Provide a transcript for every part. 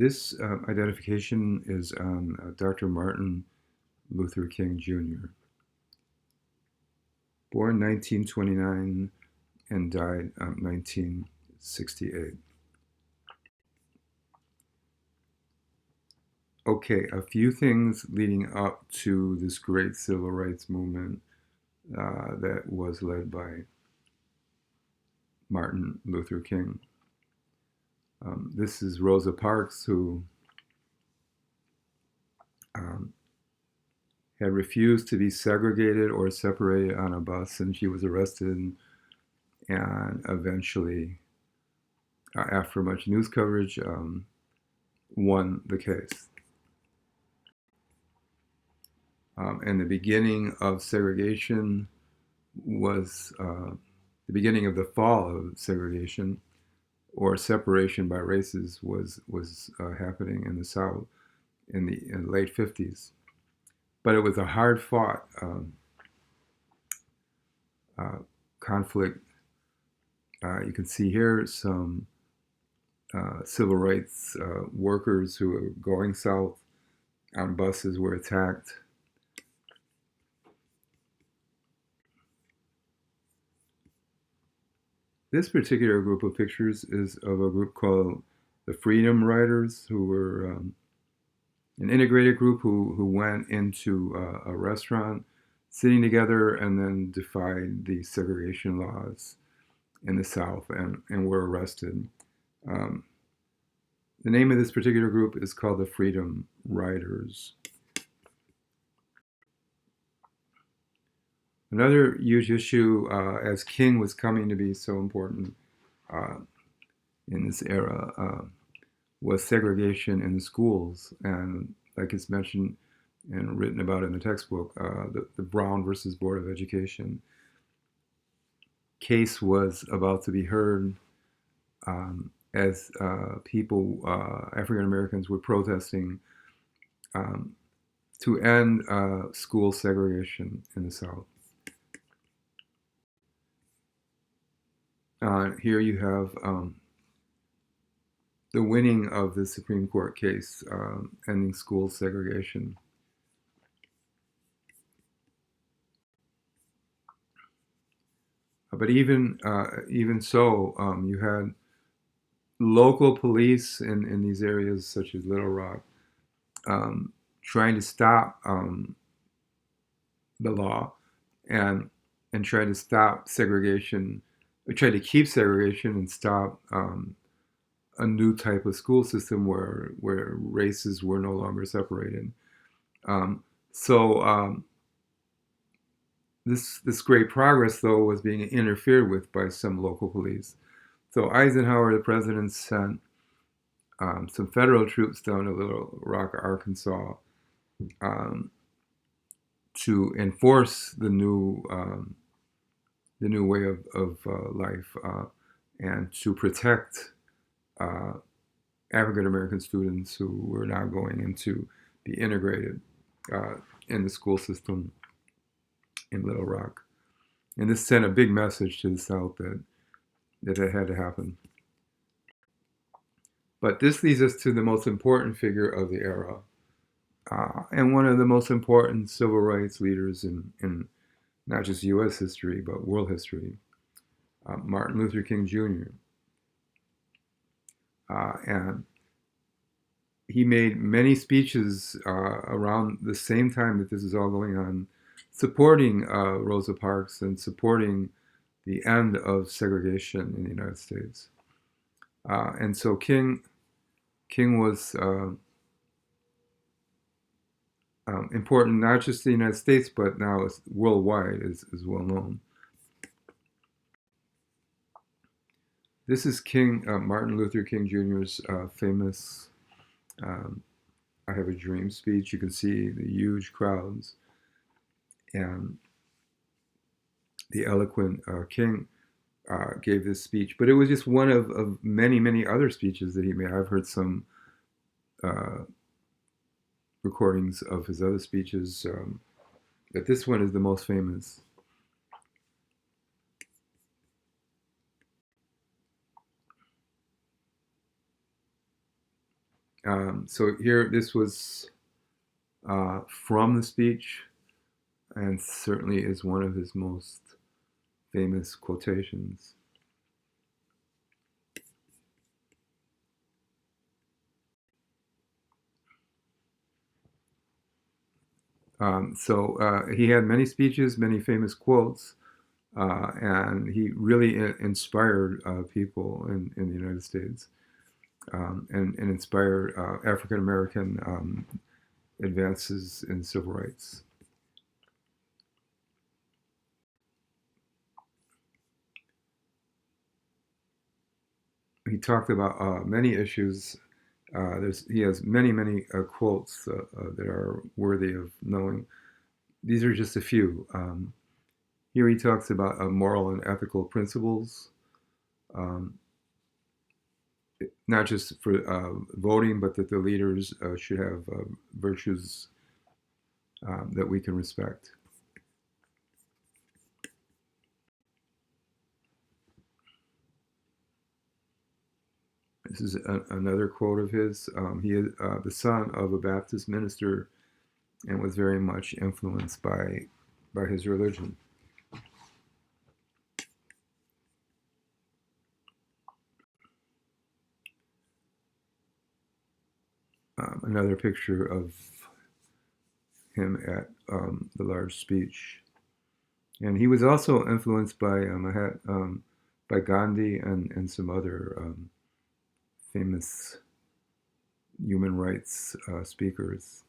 This identification is on Dr. Martin Luther King Jr., born 1929 and died 1968. Okay, a few things leading up to this great civil rights movement that was led by Martin Luther King. This is Rosa Parks, who um, had refused to be segregated or separated on a bus, and she was arrested and eventually, after much news coverage, won the case. And the beginning of segregation was the beginning of the fall of segregation or separation by races was happening in the South in the late 50s. But it was a hard fought conflict. You can see here some civil rights workers who were going south on buses were attacked. This particular group of pictures is of a group called the Freedom Riders, who were an integrated group who went into a restaurant, sitting together, and then defied the segregation laws in the South and were arrested. Um, the name of this particular group is called the Freedom Riders. Another huge issue, as King was coming to be so important uh, in this era, was segregation in the schools. And like it's mentioned and written about in the textbook, the Brown versus Board of Education case was about to be heard as people, African Americans, were protesting to end school segregation in the South. Here you have the winning of the Supreme Court case ending school segregation. But even so, you had local police in these areas such as Little Rock trying to stop the law and try to stop segregation, or try to keep segregation and stop a new type of school system where races were no longer separated. Um, so this great progress, though, was being interfered with by some local police. So Eisenhower, the president, sent some federal troops down to Little Rock, Arkansas, um, to enforce the new way of life and to protect African American students who were now going into be integrated in the school system in Little Rock. And this sent a big message to the South that it had to happen. But this leads us to the most important figure of the era, and one of the most important civil rights leaders in not just U.S. history, but world history, Martin Luther King Jr. And he made many speeches around the same time that this is all going on, supporting Rosa Parks and supporting the end of segregation in the United States. And so King was important not just in the United States, but now worldwide, is well known. This is Martin Luther King Jr.'s famous I Have a Dream speech. You can see the huge crowds and the eloquent King gave this speech. But it was just one of many, many other speeches that he made. I've heard some recordings of his other speeches, but this one is the most famous. So here, this was from the speech, and certainly is one of his most famous quotations. He had many speeches, many famous quotes, and he really inspired people in the United States, and inspired African American advances in civil rights. He talked about many issues. He has many quotes that are worthy of knowing. These are just a few. Here he talks about moral and ethical principles, um, not just for voting, but that the leaders should have virtues that we can respect. This is another quote of his. He is the son of a Baptist minister and was very much influenced by his religion. Another picture of him at the large speech. And he was also influenced by Gandhi and some other famous human rights speakers.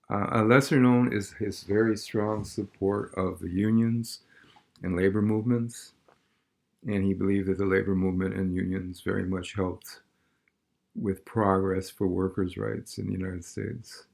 A lesser known is his very strong support of the unions and labor movements, and he believed that the labor movement and unions very much helped with progress for workers' rights in the United States.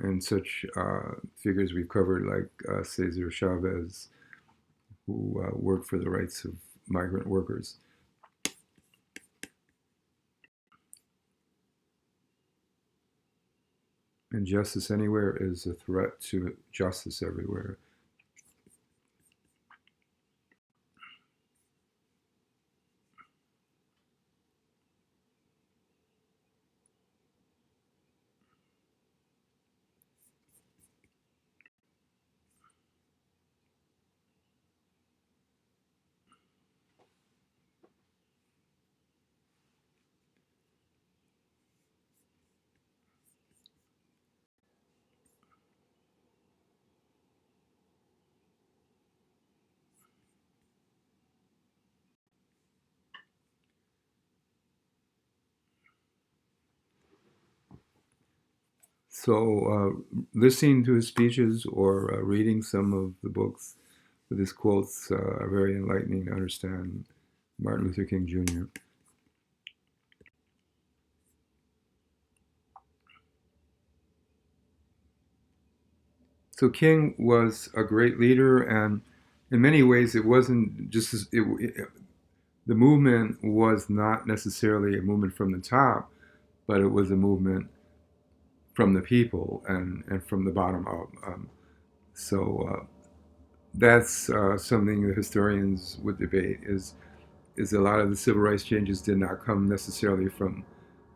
And such figures we've covered, like Cesar Chavez, who worked for the rights of migrant workers. And justice anywhere is a threat to justice everywhere. Listening to his speeches or reading some of the books with his quotes are very enlightening to understand Martin Luther King Jr. So King was a great leader, and in many ways, it wasn't just the movement was not necessarily a movement from the top, but it was a movement from the people and from the bottom up. So that's something that historians would debate is a lot of the civil rights changes did not come necessarily from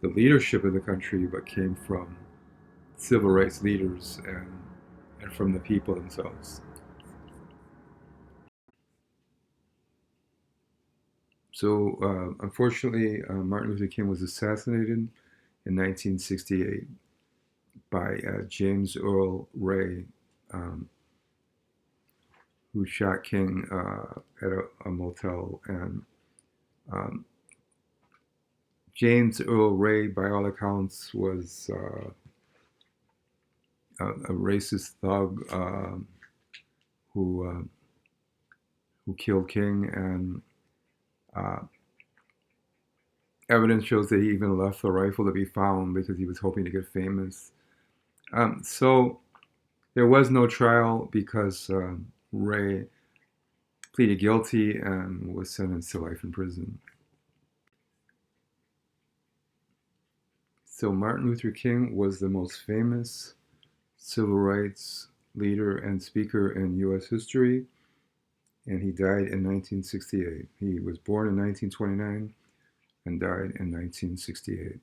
the leadership of the country, but came from civil rights leaders and from the people themselves. So, unfortunately, Martin Luther King was assassinated in 1968 by James Earl Ray, um, who shot King at a motel. And um, James Earl Ray, by all accounts, was a racist thug who uh, who killed King, and uh, evidence shows that he even left the rifle to be found because he was hoping to get famous. So there was no trial because Ray pleaded guilty and was sentenced to life in prison. So Martin Luther King was the most famous civil rights leader and speaker in U.S. history, and he died in 1968. He was born in 1929 and died in 1968.